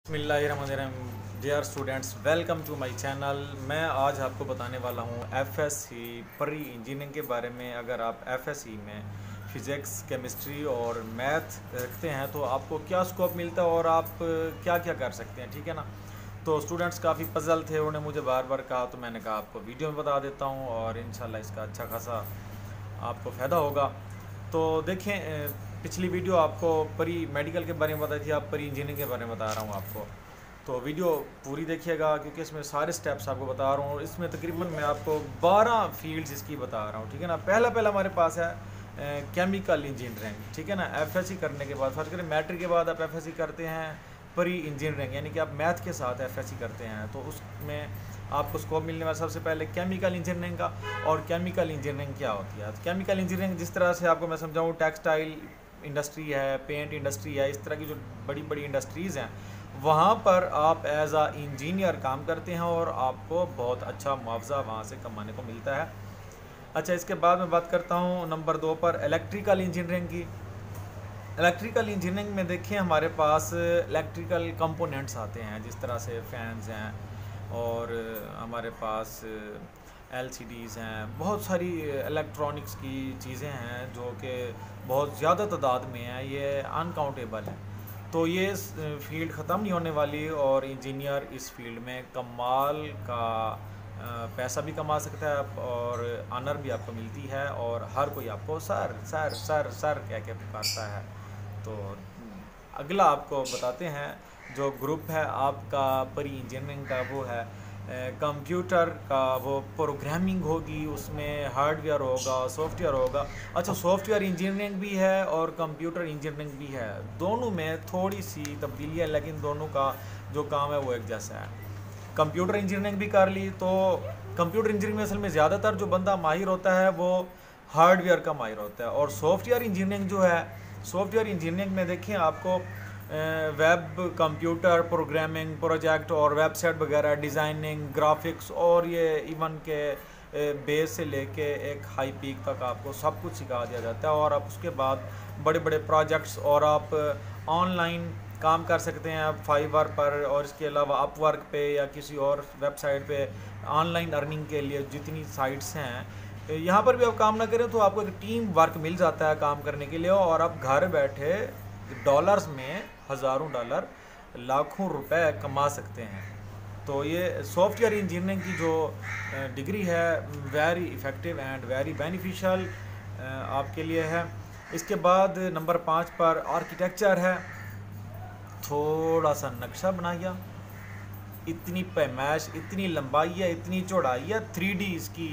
बिस्मिल्लाहिर्रहमानिर्रहीम। Dear students, welcome to my channel. मैं आज आपको बताने वाला हूँ एफएससी प्री इंजीनियरिंग के बारे में। अगर आप एफएससी में फ़िज़िक्स, केमिस्ट्री और मैथ रखते हैं तो आपको क्या स्कोप मिलता है और आप क्या क्या कर सकते हैं, ठीक है ना। तो स्टूडेंट्स काफ़ी पजल थे, उन्होंने मुझे बार बार कहा, तो मैंने कहा आपको वीडियो में बता देता हूँ और इंशाल्लाह इसका अच्छा खासा आपको फ़ायदा होगा। तो देखें, पिछली वीडियो आपको प्री मेडिकल के बारे में बताई थी, आप प्री इंजीनियरिंग के बारे में बता रहा हूँ आपको। तो वीडियो पूरी देखिएगा क्योंकि इसमें सारे स्टेप्स आपको बता रहा हूँ। इसमें तकरीबन मैं आपको 12 फील्ड्स इसकी बता रहा हूँ, ठीक है ना। पहला हमारे पास है केमिकल इंजीनियरिंग, ठीक है ना। एफएससी करने के बाद, फर्स्ट करें मैट्रिक के बाद आप एफएससी करते हैं प्री इंजीनियरिंग, यानी कि आप मैथ के साथ एफएससी करते हैं, तो उसमें आपको स्कोप मिलने वाला सबसे पहले केमिकल इंजीनियरिंग का। और केमिकल इंजीनियरिंग क्या होती है? तो केमिकल इंजीनियरिंग जिस तरह से आपको मैं समझाऊँ, टेक्सटाइल इंडस्ट्री है, पेंट इंडस्ट्री है, इस तरह की जो बड़ी बड़ी इंडस्ट्रीज़ हैं वहाँ पर आप एज आ इंजीनियर काम करते हैं और आपको बहुत अच्छा मुआवजा वहाँ से कमाने को मिलता है। अच्छा, इसके बाद मैं बात करता हूँ नंबर 2 पर इलेक्ट्रिकल इंजीनियरिंग की। इलेक्ट्रिकल इंजीनियरिंग में देखिए हमारे पास इलेक्ट्रिकल कंपोनेंट्स आते हैं, जिस तरह से फैंस हैं और हमारे पास एलसीडीज़ हैं, बहुत सारी इलेक्ट्रॉनिक्स की चीज़ें हैं जो कि बहुत ज़्यादा तादाद में हैं, ये अनकाउंटेबल है। तो ये फील्ड ख़त्म नहीं होने वाली और इंजीनियर इस फील्ड में कमाल का पैसा भी कमा सकता है और ऑनर भी आपको मिलती है और हर कोई आपको सर सर सर सर कह के पुकारता है। तो अगला आपको बताते हैं जो ग्रुप है आपका प्री इंजीनियरिंग का, वो है कंप्यूटर का। वो प्रोग्रामिंग होगी, उसमें हार्डवेयर होगा, सॉफ्टवेयर होगा। अच्छा, सॉफ्टवेयर इंजीनियरिंग भी है और कंप्यूटर इंजीनियरिंग भी है, दोनों में थोड़ी सी तब्दीली है लेकिन दोनों का जो काम है वो एक जैसा है। कंप्यूटर इंजीनियरिंग भी कर ली तो कंप्यूटर इंजीनियरिंग में असल में ज़्यादातर जो बंदा माहिर होता है वो हार्डवेयर का माहिर होता है। और सॉफ्टवेयर इंजीनियरिंग जो है, सॉफ्टवेयर इंजीनियरिंग में देखें आपको वेब, कंप्यूटर प्रोग्रामिंग, प्रोजेक्ट और वेबसाइट वगैरह, डिज़ाइनिंग, ग्राफिक्स और ये इवन के बेस से लेके एक हाई पीक तक आपको सब कुछ सिखा दिया जाता है। और आप उसके बाद बड़े बड़े प्रोजेक्ट्स और आप ऑनलाइन काम कर सकते हैं आप फाइवर पर, और इसके अलावा अपवर्क पे या किसी और वेबसाइट पे ऑनलाइन अर्निंग के लिए जितनी साइट्स हैं, यहाँ पर भी आप काम ना करें तो आपको एक टीम वर्क मिल जाता है काम करने के लिए और आप घर बैठे डॉलर्स में हज़ारों डॉलर, लाखों रुपए कमा सकते हैं। तो ये सॉफ्टवेयर इंजीनियरिंग की जो डिग्री है very effective and very beneficial आपके लिए है। इसके बाद नंबर 5 पर आर्किटेक्चर है। थोड़ा सा नक्शा बनाया, इतनी पैमाइश, इतनी लंबाई है, इतनी चौड़ाई है, 3D इसकी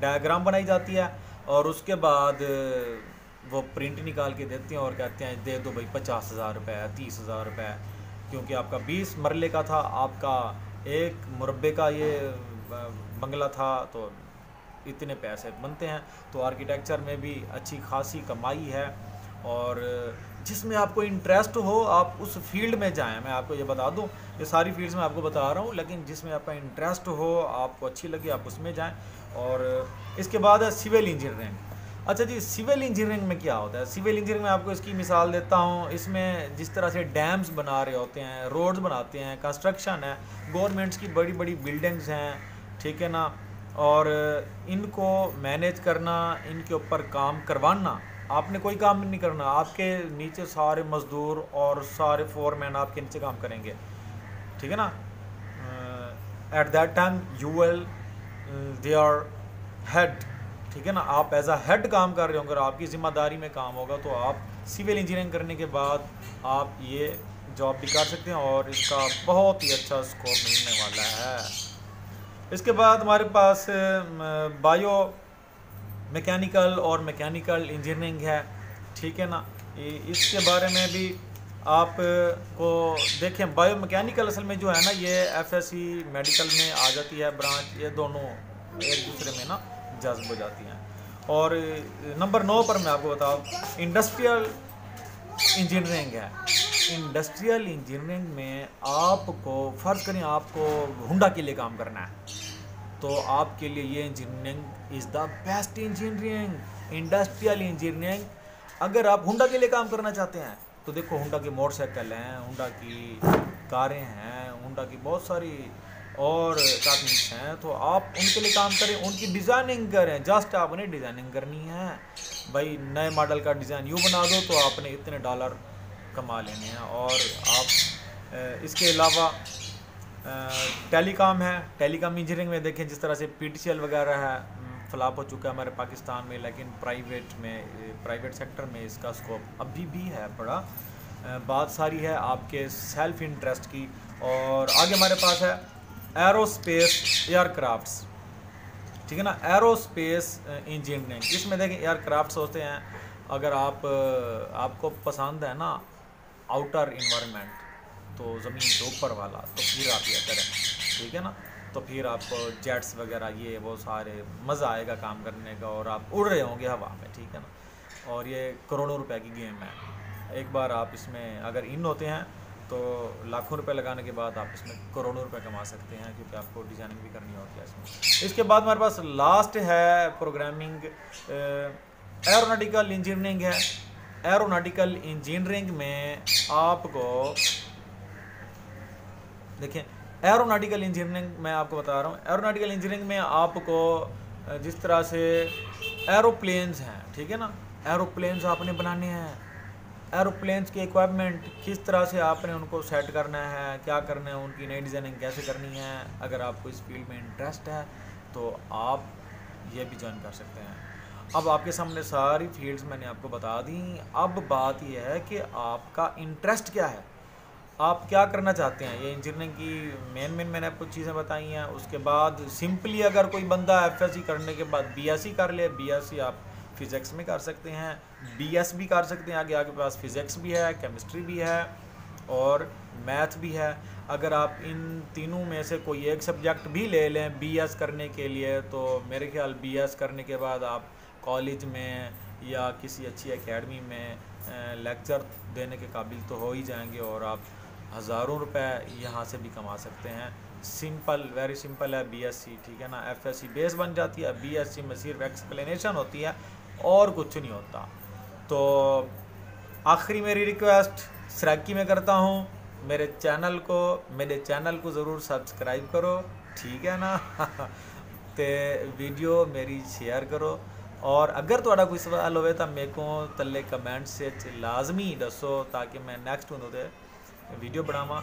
डायग्राम बनाई जाती है और उसके बाद वो प्रिंट निकाल के देते हैं और कहते हैं दे दो भाई 50,000 रुपये, 30,000 रुपये, क्योंकि आपका 20 मरले का था, आपका 1 मुरब्बे का ये बंगला था, तो इतने पैसे बनते हैं। तो आर्किटेक्चर में भी अच्छी खासी कमाई है और जिसमें आपको इंटरेस्ट हो आप उस फील्ड में जाएं। मैं आपको ये बता दूं, ये सारी फील्ड्स में आपको बता रहा हूँ, लेकिन जिसमें आपका इंटरेस्ट हो, आपको अच्छी लगे, आप उसमें जाएं। और इसके बाद है सिविल इंजीनियरिंग। अच्छा जी, सिविल इंजीनियरिंग में क्या होता है? सिविल इंजीनियरिंग में आपको इसकी मिसाल देता हूँ। इसमें जिस तरह से डैम्स बना रहे होते हैं, रोड्स बनाते हैं, कंस्ट्रक्शन है, गवर्नमेंट्स की बड़ी बड़ी बिल्डिंग्स हैं, ठीक है ना, और इनको मैनेज करना, इनके ऊपर काम करवाना, आपने कोई काम नहीं करना, आपके नीचे सारे मज़दूर और सारे फोरमैन आपके नीचे काम करेंगे, ठीक है ना। At that time you will their head, ठीक है ना, आप एज अ हेड काम कर रहे होंगे और आपकी ज़िम्मेदारी में काम होगा, तो आप सिविल इंजीनियरिंग करने के बाद आप ये जॉब भी कर सकते हैं और इसका बहुत ही अच्छा स्कोप मिलने वाला है। इसके बाद हमारे पास बायो मैकेनिकल और मैकेनिकल इंजीनियरिंग है, ठीक है ना। इसके बारे में भी आप को देखें, बायो मैकेनिकल असल में जो है ना, ये एफएससी मेडिकल में आ जाती है ब्रांच, ये दोनों एक दूसरे में ना जज्ब हो जाती हैं। और नंबर 9 पर मैं आपको बताऊँ इंडस्ट्रियल इंजीनियरिंग है। इंडस्ट्रियल इंजीनियरिंग में आपको फ़र्ज़ करें आपको हुंडा के लिए काम करना है, तो आपके लिए ये engineering is the best engineering, industrial engineering. अगर आप हुंडा के लिए काम करना चाहते हैं तो देखो, हुंडा की मोटरसाइकिल हैं, हुंडा की कारें हैं, होंडा की बहुत सारी और कंपनीज हैं, तो आप उनके लिए काम करें, उनकी डिज़ाइनिंग करें। जस्ट आपने डिज़ाइनिंग करनी है भाई, नए मॉडल का डिज़ाइन यूँ बना दो तो आपने इतने डॉलर कमा लेने हैं। और आप इसके अलावा टेलीकॉम है, टेलीकॉम इंजीनियरिंग में देखें जिस तरह से PTCL वगैरह है, फ्लॉप हो चुका है हमारे पाकिस्तान में, लेकिन प्राइवेट सेक्टर में इसका स्कोप अभी भी है बड़ा। बात सारी है आपके सेल्फ इंटरेस्ट की। और आगे हमारे पास है एरोस्पेस एयरक्राफ्ट्स, ठीक है ना, एरोस्पेस इंजीनियरिंग। इसमें देखें एयरक्राफ्ट्स होते हैं, अगर आपको पसंद है ना आउटर इन्वायरमेंट, तो ज़मीन के ऊपर वाला, तो फिर आप ये करें, ठीक है ना। तो फिर आपको जेट्स वगैरह ये वो सारे मज़ा आएगा काम करने का, और आप उड़ रहे होंगे हवा में, ठीक है ना। और ये करोड़ों रुपए की गेम है। एक बार आप इसमें अगर इन होते हैं तो लाखों रुपए लगाने के बाद आप इसमें करोड़ों रुपए कमा सकते हैं, क्योंकि आपको डिज़ाइनिंग भी करनी होती है इसमें। इसके बाद हमारे पास लास्ट है प्रोग्रामिंग, एरोनॉटिकल इंजीनियरिंग है। एरोनॉटिकल इंजीनियरिंग में आपको देखें, एरोनॉटिकल इंजीनियरिंग मैं आपको बता रहा हूँ, एरोनॉटिकल इंजीनियरिंग में आपको जिस तरह से एरोप्लेन्स हैं, ठीक है ना, एरोप्लेन्स आपने बनाने हैं, एरोप्लेन्स के इक्विपमेंट किस तरह से आपने उनको सेट करना है, क्या करना है, उनकी नई डिज़ाइनिंग कैसे करनी है। अगर आपको इस फील्ड में इंटरेस्ट है तो आप ये भी ज्वाइन कर सकते हैं। अब आपके सामने सारी फील्ड्स मैंने आपको बता दी। अब बात यह है कि आपका इंटरेस्ट क्या है, आप क्या करना चाहते हैं। ये इंजीनियरिंग की मेन मैंने आपको चीज़ें बताई हैं। उसके बाद सिंपली अगर कोई बंदा FSC करने के बाद BSc कर ले, BSc आप फिज़िक्स में कर सकते हैं, BS भी कर सकते हैं, आगे आपके पास फिज़िक्स भी है, केमिस्ट्री भी है और मैथ भी है। अगर आप इन तीनों में से कोई एक सब्जेक्ट भी ले लें BS करने के लिए, तो मेरे ख्याल BS करने के बाद आप कॉलेज में या किसी अच्छी एकेडमी में लेक्चर देने के काबिल तो हो ही जाएंगे, और आप हज़ारों रुपए यहाँ से भी कमा सकते हैं। सिंपल, वेरी सिंपल है BSc, ठीक है ना। FSC बेस बन जाती है, BSc में सिर्फ एक्सप्लेनेशन होती है और कुछ नहीं होता। तो आखिरी मेरी रिक्वेस्ट सराकी में करता हूँ, मेरे चैनल को ज़रूर सब्सक्राइब करो, ठीक है ना। ते वीडियो मेरी शेयर करो, और अगर थोड़ा कोई सवाल होवे तो मेरे को तले कमेंट से लाजमी दसो, ताकि मैं नेक्स्ट वीडियो बनावा।